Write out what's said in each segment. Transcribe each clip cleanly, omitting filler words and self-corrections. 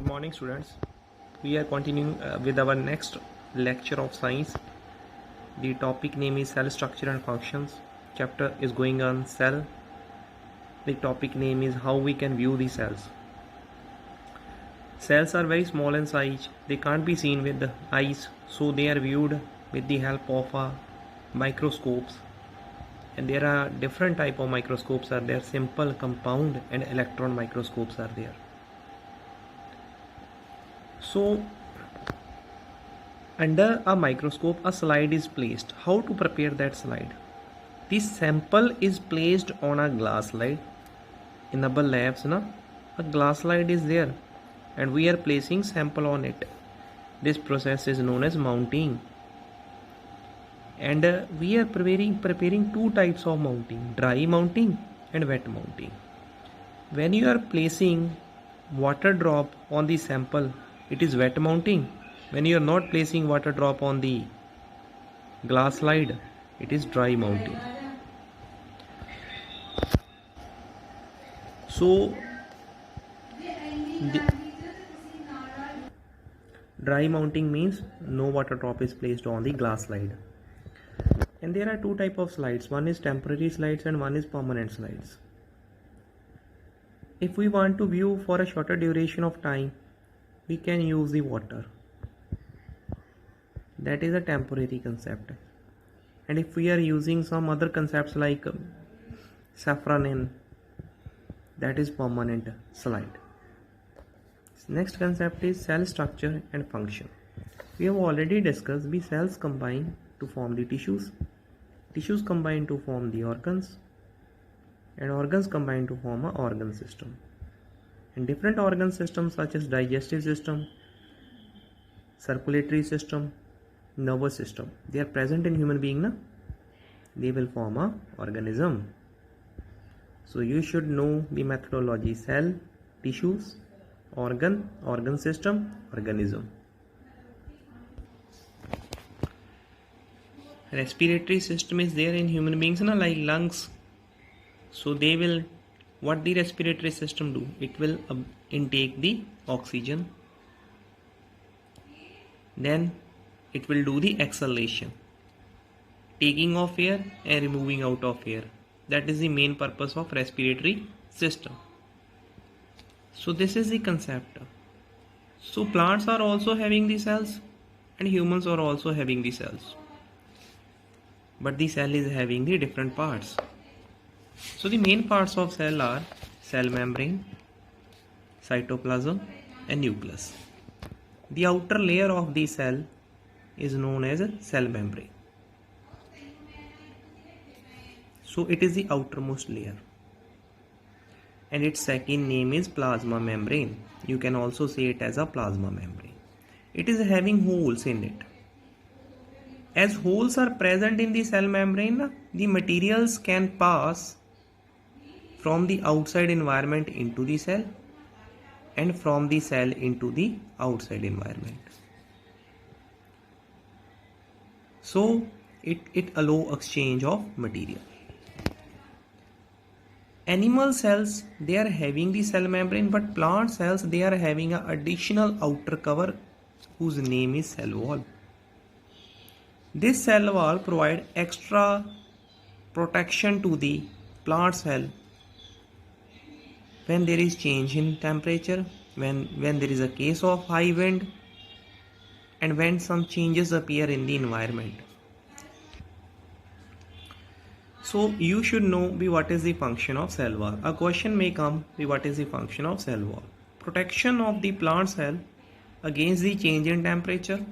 morning, students. We are continuing with our next lecture of science. The topic name is cell structure and functions. Chapter is going on cell. The topic name is how we can view the cells. Cells are very small in size. They can't be seen with the eyes, so they are viewed with the help of microscopes. And there are different type of microscopes are there. Simple, compound and electron microscopes are there. So under a microscope a slide is placed. How to prepare that slide? This sample is placed on a glass slide. In our labs a glass slide is there and we are placing sample on it. This process is known as mounting. And we are preparing two types of mounting, dry mounting and wet mounting. When you are placing water drop on the sample, it is wet mounting. When you are not placing water drop on the glass slide, it is dry mounting. So dry mounting means no water drop is placed on the glass slide. And there are two type of slides. One is temporary slides and one is permanent slides. If we want to view for a shorter duration of time, we can use the water. That is a temporary concept. And if we are using some other concepts like safranin, that is permanent slide. Next concept is cell structure and function. We have already discussed the cells combine to form the tissues. Tissues combine to form the organs. And organs combine to form an organ system. And different organ systems such as digestive system, circulatory system, nervous system, they are present in human being. They will form a organism. So you should know the methodology: cell, tissues, organ system, organism. Respiratory system is there in human beings like lungs. So they will, what the respiratory system do? It will intake the oxygen. Then it will do the exhalation, taking of air and removing out of air. That is the main purpose of respiratory system. So this is the concept. So plants are also having the cells and humans are also having the cells. But the cell is having the different parts. So the main parts of cell are cell membrane, cytoplasm and nucleus. The outer layer of the cell is known as a cell membrane. So it is the outermost layer. And its second name is plasma membrane. You can also say it as a plasma membrane. It is having holes in it. As holes are present in the cell membrane, the materials can pass from the outside environment into the cell and from the cell into the outside environment. So it allows exchange of material. Animal cells, they are having the cell membrane, but plant cells, they are having an additional outer cover whose name is cell wall. This cell wall provides extra protection to the plant cell when there is change in temperature, when there is a case of high wind, and when some changes appear in the environment. So you should know what is the function of cell wall. A question may come, what is the function of cell wall? Protection of the plant cell against the change in temperature.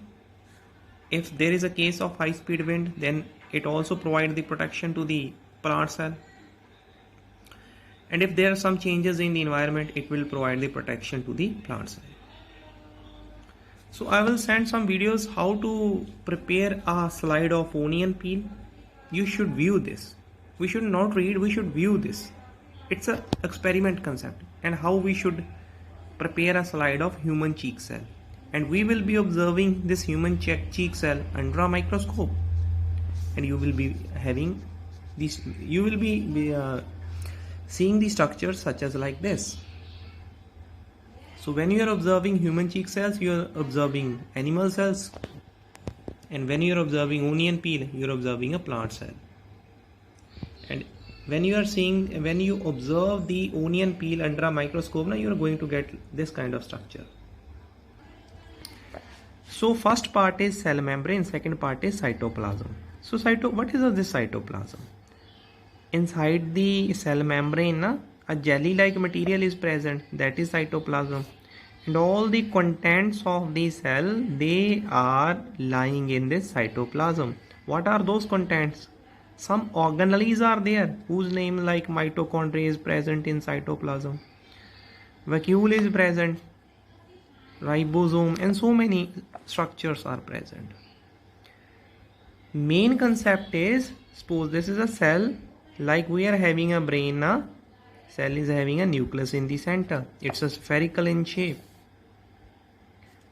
If there is a case of high speed wind, then it also provides the protection to the plant cell. And if there are some changes in the environment, it will provide the protection to the plant cell. So I will send some videos how to prepare a slide of onion peel. You should view this. We should not read, we should view this. It's an experiment concept, and how we should prepare a slide of human cheek cell. And we will be observing this human cheek cell under a microscope. And you will be having this, you will be seeing the structures such as like this. So when you are observing human cheek cells, you are observing animal cells, and when you are observing onion peel, you are observing a plant cell. And when you observe the onion peel under a microscope, now you are going to get this kind of structure. So first part is cell membrane, second part is cytoplasm. So what is this cytoplasm? Inside the cell membrane, a jelly-like material is present, that is cytoplasm. And all the contents of the cell, they are lying in this cytoplasm. What are those contents? Some organelles are there, whose name like mitochondria is present in cytoplasm. Vacuole is present, ribosome, and so many structures are present. Main concept is, suppose this is a cell, like we are having a brain, cell is having a nucleus in the center. It's a spherical in shape.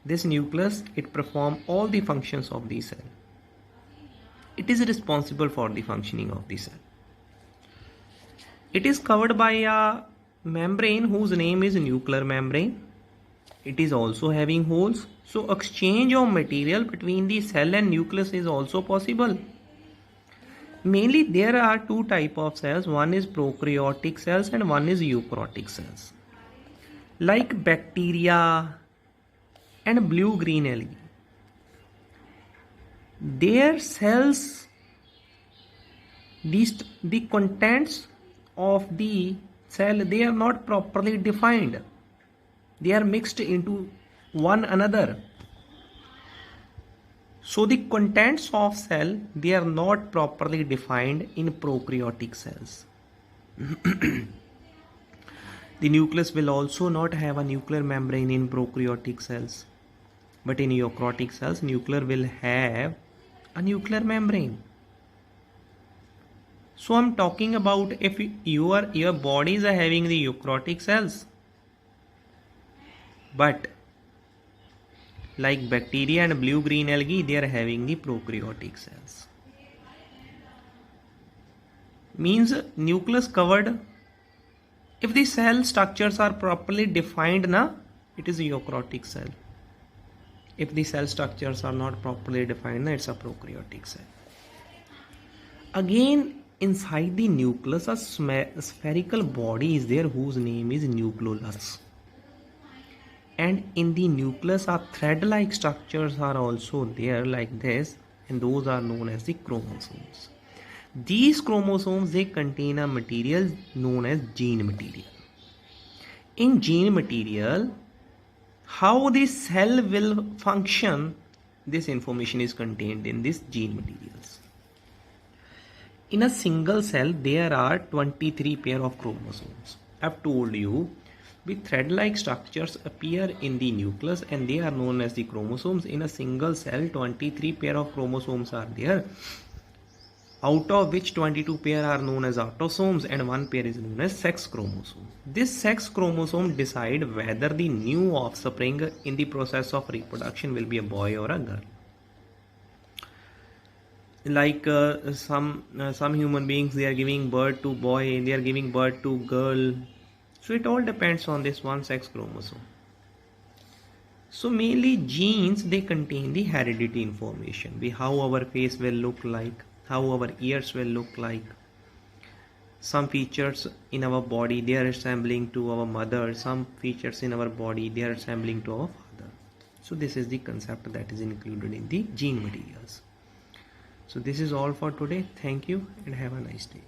This nucleus, it performs all the functions of the cell. It is responsible for the functioning of the cell. It is covered by a membrane whose name is nuclear membrane. It is also having holes. So exchange of material between the cell and nucleus is also possible. Mainly there are two types of cells. One is prokaryotic cells and one is eukaryotic cells. Like bacteria and blue-green algae, their cells, the contents of the cell, they are not properly defined. They are mixed into one another. So the contents of cell, they are not properly defined in prokaryotic cells. The nucleus will also not have a nuclear membrane in prokaryotic cells. But in eukaryotic cells, nuclear will have a nuclear membrane. So I'm talking about if your bodies are having the eukaryotic cells, but like bacteria and blue-green algae, they are having the prokaryotic cells. Means nucleus covered. If the cell structures are properly defined, it is a eukaryotic cell. If the cell structures are not properly defined, it's a prokaryotic cell. Again, inside the nucleus, a spherical body is there whose name is nucleolus. And in the nucleus, a thread-like structures are also there like this, and those are known as the chromosomes. These chromosomes, they contain a material known as gene material. In gene material, how the cell will function, this information is contained in these gene materials. In a single cell, there are 23 pair of chromosomes. I've told you, the thread-like structures appear in the nucleus and they are known as the chromosomes. In a single cell, 23 pair of chromosomes are there, out of which 22 pair are known as autosomes and 1 pair is known as sex chromosome. This sex chromosome decide whether the new offspring in the process of reproduction will be a boy or a girl. Like some human beings, they are giving birth to boy, they are giving birth to girl. So it all depends on this one sex chromosome. So mainly genes, they contain the heredity information, how our face will look like, how our ears will look like. Some features in our body, they are resembling to our mother. Some features in our body, they are resembling to our father. So this is the concept that is included in the gene materials. So this is all for today. Thank you and have a nice day.